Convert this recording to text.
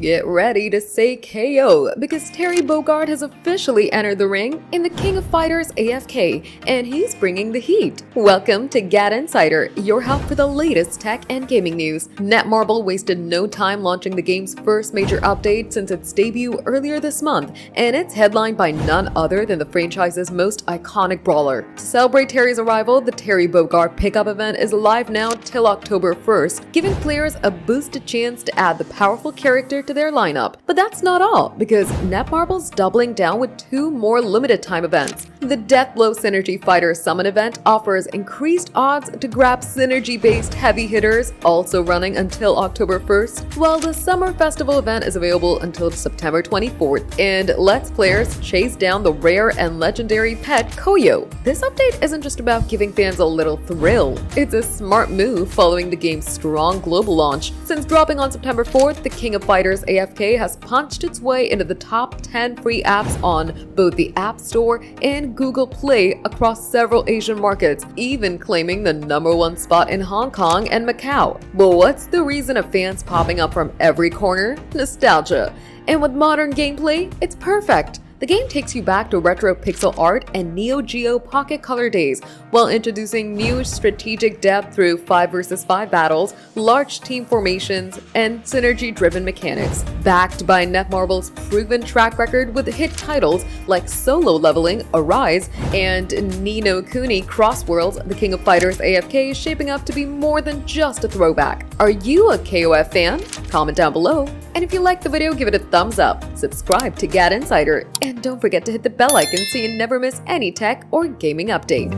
Get ready to say KO because Terry Bogard has officially entered the ring in the King of Fighters AFK, and he's bringing the heat. Welcome to GadInsider, your hub for the latest tech and gaming news. Netmarble wasted no time launching the game's first major update since its debut earlier this month, and it's headlined by none other than the franchise's most iconic brawler. To celebrate Terry's arrival, the Terry Bogard pickup event is live now till October 1st, giving players a boosted chance to add the powerful character to their lineup. But that's not all, because Netmarble's doubling down with two more limited time events. The Deathblow Synergy Fighter Summon event offers increased odds to grab synergy-based heavy hitters, also running until October 1st, while the Summer Festival event is available until September 24th, and lets players chase down the rare and legendary pet Koyo. This update isn't just about giving fans a little thrill, it's a smart move following the game's strong global launch. Since dropping on September 4th, the King of Fighters AFK has punched its way into the top 10 free apps on both the App Store and Google Play across several Asian markets, even claiming the #1 spot in Hong Kong and Macau. But what's the reason of fans popping up from every corner? Nostalgia. And with modern gameplay, it's perfect. The game takes you back to retro pixel art and Neo Geo Pocket Color days, while introducing new strategic depth through 5 vs 5 battles, large team formations, and synergy-driven mechanics. Backed by Netmarble's proven track record with hit titles like Solo Leveling, Arise, and Ni no Kuni Cross Worlds, the King of Fighters AFK is shaping up to be more than just a throwback. Are you a KOF fan? Comment down below. And if you liked the video, give it a thumbs up, subscribe to GadInsider, and don't forget to hit the bell icon so you never miss any tech or gaming update.